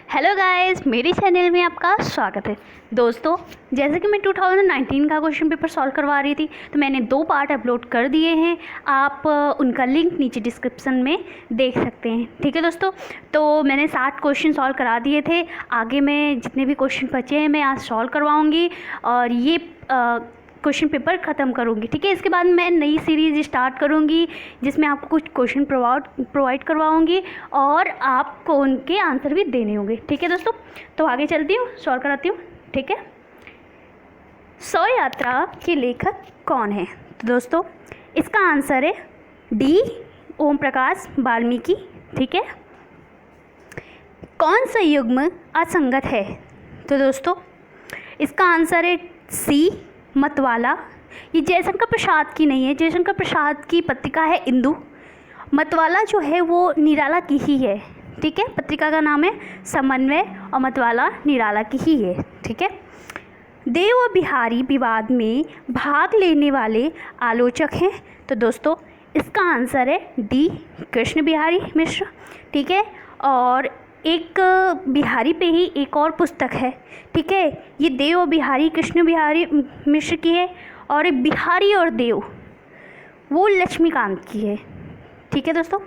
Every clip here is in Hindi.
हेलो गाइस, मेरे चैनल में आपका स्वागत है। दोस्तों, जैसे कि मैं 2019 का क्वेश्चन पेपर सॉल्व करवा रही थी, तो मैंने 2 पार्ट अपलोड कर दिए हैं। आप उनका लिंक नीचे डिस्क्रिप्शन में देख सकते हैं। ठीक है दोस्तों, तो मैंने 60 क्वेश्चन सॉल्व करा दिए थे। आगे मैं जितने भी क्वेश्चन बचे हैं मैं आज सॉल्व करवाऊँगी और ये क्वेश्चन पेपर ख़त्म करूँगी। ठीक है, इसके बाद मैं नई सीरीज़ स्टार्ट करूँगी जिसमें आपको कुछ क्वेश्चन प्रोवाइड करवाऊँगी और आपको उनके आंसर भी देने होंगे। ठीक है दोस्तों, तो आगे चलती हूँ, सॉल्व कराती हूँ। ठीक है, 100 यात्रा के लेखक कौन है? तो दोस्तों इसका आंसर है डी ओम प्रकाश वाल्मीकि। ठीक है, कौन सा युग्म असंगत है? तो दोस्तों इसका आंसर है सी मतवाला। ये जयशंकर प्रसाद की नहीं है, जयशंकर प्रसाद की पत्रिका है इंदु। मतवाला जो है वो निराला की ही है। ठीक है, पत्रिका का नाम है समन्वय और मतवाला निराला की ही है। ठीक है, देव और बिहारी विवाद में भाग लेने वाले आलोचक हैं। तो दोस्तों इसका आंसर है डी कृष्ण बिहारी मिश्र। ठीक है, और एक बिहारी पे ही एक और पुस्तक है। ठीक है, ये देव और बिहारी कृष्ण बिहारी मिश्र की है, और बिहारी और देव वो लक्ष्मीकांत की है। ठीक है दोस्तों,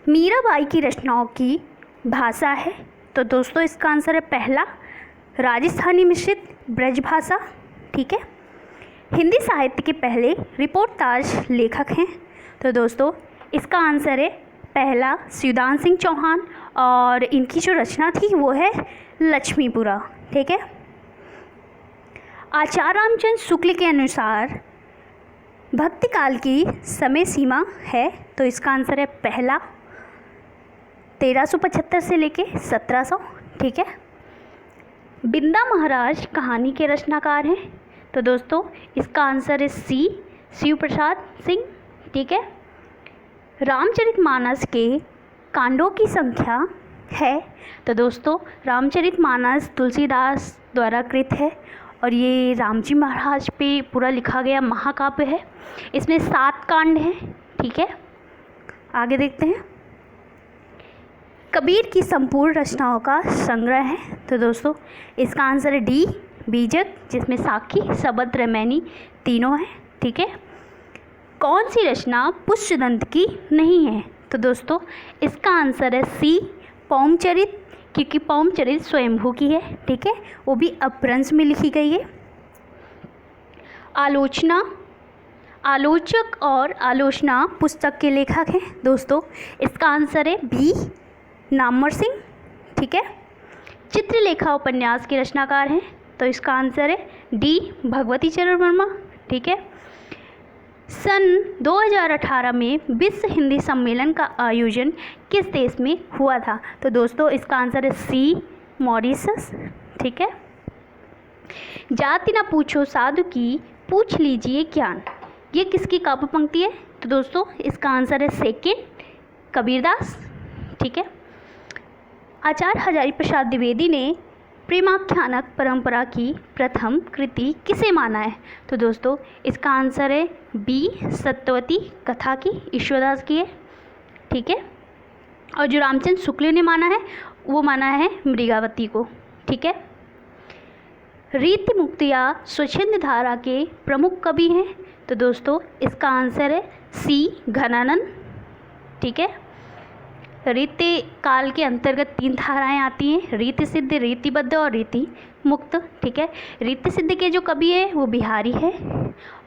मीराबाई की रचनाओं की भाषा है। तो दोस्तों इसका आंसर है पहला राजस्थानी मिश्रित ब्रज भाषा। ठीक है, हिंदी साहित्य के पहले रिपोर्टाज लेखक हैं। तो दोस्तों इसका आंसर है पहला शिवदान सिंह चौहान, और इनकी जो रचना थी वो है लक्ष्मीपुरा। ठीक है, आचार्य रामचंद्र शुक्ल के अनुसार भक्ति काल की समय सीमा है। तो इसका आंसर है पहला 1375 से लेके 1700। ठीक है, बिंदा महाराज कहानी के रचनाकार हैं। तो दोस्तों इसका आंसर है सी शिव प्रसाद सिंह। ठीक है, रामचरितमानस के कांडों की संख्या है। तो दोस्तों रामचरितमानस तुलसीदास द्वारा कृत है और ये राम जी महाराज पे पूरा लिखा गया महाकाव्य है। इसमें 7 कांड हैं। ठीक है, आगे देखते हैं। कबीर की संपूर्ण रचनाओं का संग्रह है। तो दोस्तों इसका आंसर है डी बीजक, जिसमें साखी सबद रमैनी तीनों हैं। ठीक है, कौन सी रचना पुष्यदंत की नहीं है? तो दोस्तों इसका आंसर है सी पौमचरित, क्योंकि पौमचरित स्वयंभू की है। ठीक है, वो भी अपभ्रंश में लिखी गई है। आलोचना, आलोचक और आलोचना पुस्तक के लेखक हैं। दोस्तों इसका आंसर है बी नामवर सिंह। ठीक है, चित्रलेखा उपन्यास के रचनाकार हैं। तो इसका आंसर है डी भगवती चरण वर्मा। ठीक है, सन 2018 में विश्व हिंदी सम्मेलन का आयोजन किस देश में हुआ था? तो दोस्तों इसका आंसर है सी मॉरिशस। ठीक है, जाति ना पूछो साधु की पूछ लीजिए ज्ञान, ये किसकी काव्य पंक्ति है? तो दोस्तों इसका आंसर है सेकंड कबीरदास। ठीक है, आचार्य हजारी प्रसाद द्विवेदी ने प्रेमाख्यानक परंपरा की प्रथम कृति किसे माना है? तो दोस्तों इसका आंसर है बी सत्यवती कथा की, ईश्वरदास की है। ठीक है, और जो रामचंद्र शुक्ल ने माना है वो माना है मृगावती को। ठीक है, रीति मुक्त या स्वच्छंद धारा के प्रमुख कवि हैं। तो दोस्तों इसका आंसर है सी घनानंद। ठीक है, रीति काल के अंतर्गत 3 धाराएं आती हैं, रीति सिद्ध, रीतिबद्ध और रीति मुक्त। ठीक है, रीति सिद्ध के जो कवि हैं वो बिहारी है,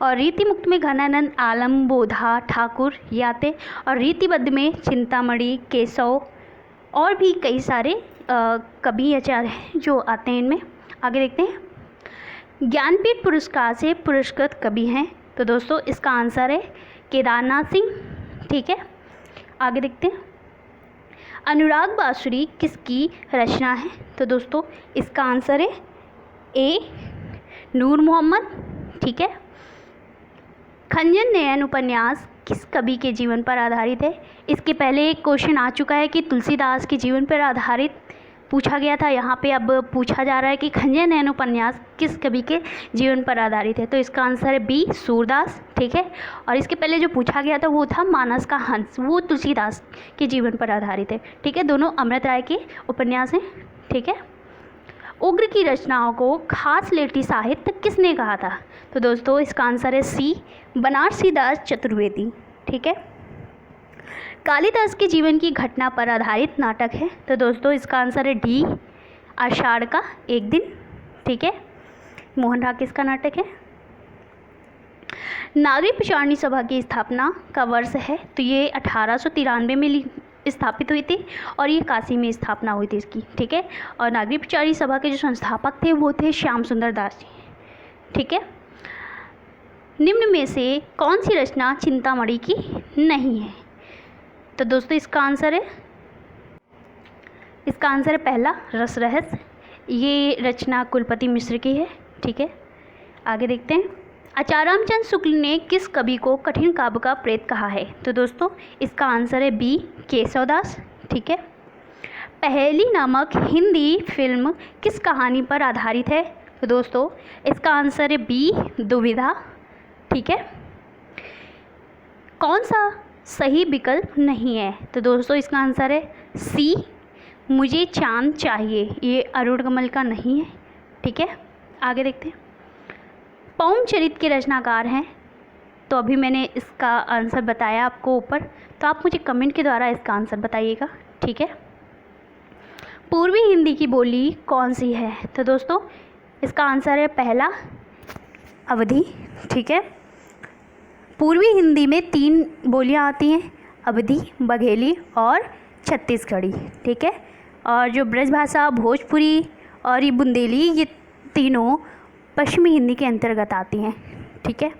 और रीति मुक्त में घनानंद, आलम, बोधा, ठाकुर ये आते, और रीतिबद्ध में चिंतामणि, केशव और भी कई सारे कवि आचार्य हैं जो आते हैं इनमें। आगे देखते हैं। ज्ञानपीठ पुरस्कार से पुरस्कृत कवि हैं। तो दोस्तों इसका आंसर है केदारनाथ सिंह। ठीक है, आगे देखते हैं। अनुराग बांसुरी किसकी रचना है? तो दोस्तों इसका आंसर है ए नूर मोहम्मद। ठीक है, खंजन नयन उपन्यास किस कवि के जीवन पर आधारित है? इसके पहले एक क्वेश्चन आ चुका है कि तुलसीदास के जीवन पर आधारित पूछा गया था, यहाँ पे अब पूछा जा रहा है कि खंजर नयन उपन्यास किस कवि के जीवन पर आधारित है। तो इसका आंसर है बी, सूरदास। ठीक है, और इसके पहले जो पूछा गया था वो था मानस का हंस, वो तुलसीदास के जीवन पर आधारित है। ठीक है, दोनों अमृत राय के उपन्यास हैं। ठीक है, उग्र की रचनाओं को खास लेटी साहित्य किसने कहा था? तो दोस्तों इसका आंसर है सी, बनारसी दास चतुर्वेदी। ठीक है, कालिदास के जीवन की घटना पर आधारित नाटक है। तो दोस्तों इसका आंसर है डी, आषाढ़ का एक दिन। ठीक है, मोहन राकेश का नाटक है। नागरी प्रचारणी सभा की स्थापना का वर्ष है? तो ये 1893 में स्थापित हुई थी और ये काशी में स्थापना हुई थी इसकी। ठीक है, और नागरी प्रचारणी सभा के जो संस्थापक थे वो थे श्याम सुंदर दास जी। ठीक है, निम्न में से कौन सी रचना चिंतामणि की नहीं है? तो दोस्तों इसका आंसर है पहला, रस रहस्य। ये रचना कुलपति मिश्र की है। ठीक है, आगे देखते हैं। आचार्य रामचंद्र शुक्ल ने किस कवि को कठिन काव्य का प्रेत कहा है? तो दोस्तों इसका आंसर है बी, केशवदास। ठीक है, पहेली नामक हिंदी फिल्म किस कहानी पर आधारित है? तो दोस्तों इसका आंसर है बी, दुविधा। ठीक है, कौन सा सही विकल्प नहीं है? तो दोस्तों इसका आंसर है सी, मुझे चांद चाहिए। ये अरुण कमल का नहीं है। ठीक है, आगे देखते हैं। पौम चरित के रचनाकार हैं? तो अभी मैंने इसका आंसर बताया आपको ऊपर, तो आप मुझे कमेंट के द्वारा इसका आंसर बताइएगा। ठीक है, पूर्वी हिंदी की बोली कौन सी है? तो दोस्तों इसका आंसर है पहला, अवधी। ठीक है, पूर्वी हिंदी में 3 बोलियां आती हैं, अवधी, बघेली और छत्तीसगढ़ी। ठीक है, और जो ब्रजभाषा, भोजपुरी और ये बुंदेली, ये तीनों पश्चिमी हिंदी के अंतर्गत आती हैं। ठीक है,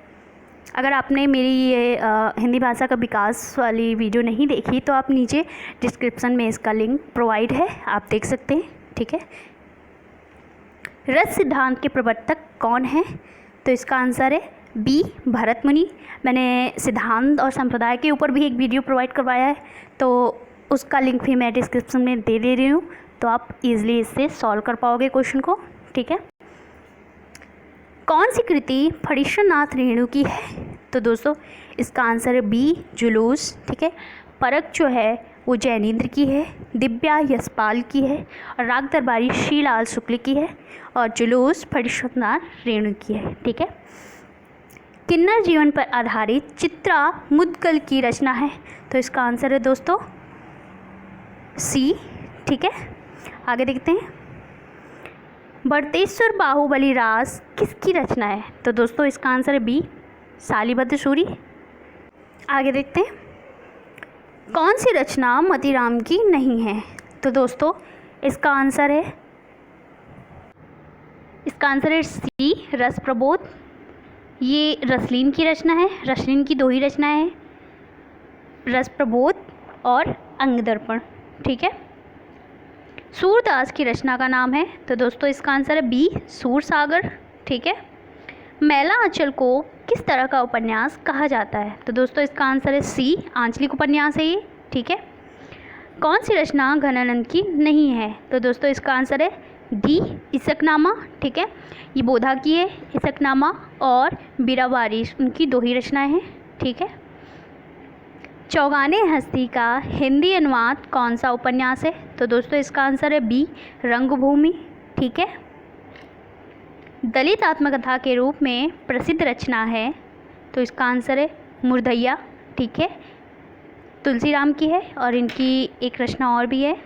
अगर आपने मेरी ये हिंदी भाषा का विकास वाली वीडियो नहीं देखी तो आप नीचे डिस्क्रिप्शन में इसका लिंक प्रोवाइड है, आप देख सकते हैं। ठीक है, रस सिद्धांत के प्रवर्तक कौन हैं? तो इसका आंसर है बी, भरत मुनि। मैंने सिद्धांत और संप्रदाय के ऊपर भी एक वीडियो प्रोवाइड करवाया है, तो उसका लिंक भी मैं डिस्क्रिप्शन में दे रही हूँ, तो आप इजीली इससे सॉल्व कर पाओगे क्वेश्चन को। ठीक है, कौन सी कृति फणीश्वरनाथ रेणु की है? तो दोस्तों इसका आंसर है बी, जुलूस। ठीक है, परख जो है वो जैनेन्द्र की है, दिव्या यशपाल की है, और राग दरबारी श्रीलाल शुक्ल की है, और जुलूस फणीश्वरनाथ रेणु की है। ठीक है, किन्नर जीवन पर आधारित चित्रा मुद्गल की रचना है? तो इसका आंसर है दोस्तों सी। ठीक है, आगे देखते हैं। बड़तेश्वर बाहुबली रास किसकी रचना है? तो दोस्तों इसका आंसर है बी, शालिभद्र सूरी। आगे देखते हैं। कौन सी रचना मतीराम की नहीं है? तो दोस्तों इसका आंसर है सी, रस प्रबोध। ये रसलीन की रचना है। रसलीन की 2 ही रचनाएं हैं, रस प्रबोध और अंग दर्पण। ठीक है, सूरदास की रचना का नाम है? तो दोस्तों इसका आंसर है बी, सूरसागर। ठीक है, मैला आंचल को किस तरह का उपन्यास कहा जाता है? तो दोस्तों इसका आंसर है सी, आंचलिक उपन्यास है ये। ठीक है, कौन सी रचना घनानंद की नहीं है? तो दोस्तों इसका आंसर है डी, इसकनामा। ठीक है, ये बोधा की है, इसकनामा और बीरावारिश, उनकी 2 ही रचनाएं हैं। ठीक है, चौगाने हस्ती का हिंदी अनुवाद कौन सा उपन्यास है? तो दोस्तों इसका आंसर है बी, रंगभूमि। ठीक है, दलित आत्मकथा के रूप में प्रसिद्ध रचना है? तो इसका आंसर है मुर्दैया। ठीक है, तुलसीराम की है, और इनकी एक रचना और भी है,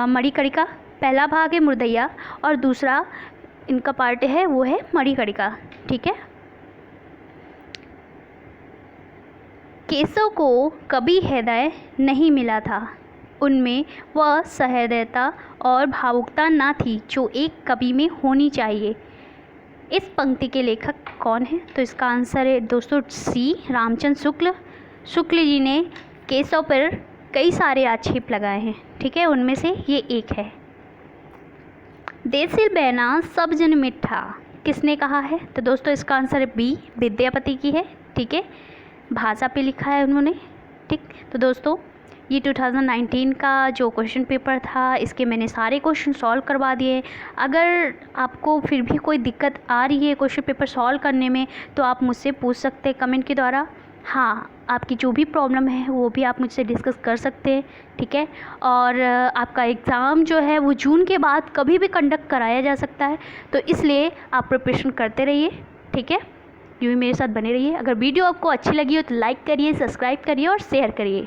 मणिकर्णिका। पहला भाग है मुर्दैया और दूसरा इनका पार्ट है वो है मणिकर्णिका। ठीक है, केशव को कभी हृदय नहीं मिला था, उनमें वह सहृदयता और भावुकता न थी जो एक कवि में होनी चाहिए। इस पंक्ति के लेखक कौन है? तो इसका आंसर है दोस्तों सी, रामचंद्र शुक्ल। शुक्ल जी ने केशव पर कई सारे आक्षेप लगाए हैं। ठीक है, उनमें से ये एक है। देसिल बैना सब जन मिठा किसने कहा है? तो दोस्तों इसका आंसर है बी, विद्यापति की है। ठीक है, भाषा पे लिखा है उन्होंने। ठीक, तो दोस्तों ये 2019 का जो क्वेश्चन पेपर था, इसके मैंने सारे क्वेश्चन सॉल्व करवा दिए। अगर आपको फिर भी कोई दिक्कत आ रही है क्वेश्चन पेपर सॉल्व करने में, तो आप मुझसे पूछ सकते हैं कमेंट के द्वारा। हाँ, आपकी जो भी प्रॉब्लम है वो भी आप मुझसे डिस्कस कर सकते हैं, ठीक है। और आपका एग्ज़ाम जो है वो जून के बाद कभी भी कंडक्ट कराया जा सकता है, तो इसलिए आप प्रिपरेशन करते रहिए, ठीक है। यूँ ही मेरे साथ बने रहिए। अगर वीडियो आपको अच्छी लगी हो तो लाइक करिए, सब्सक्राइब करिए और शेयर करिए।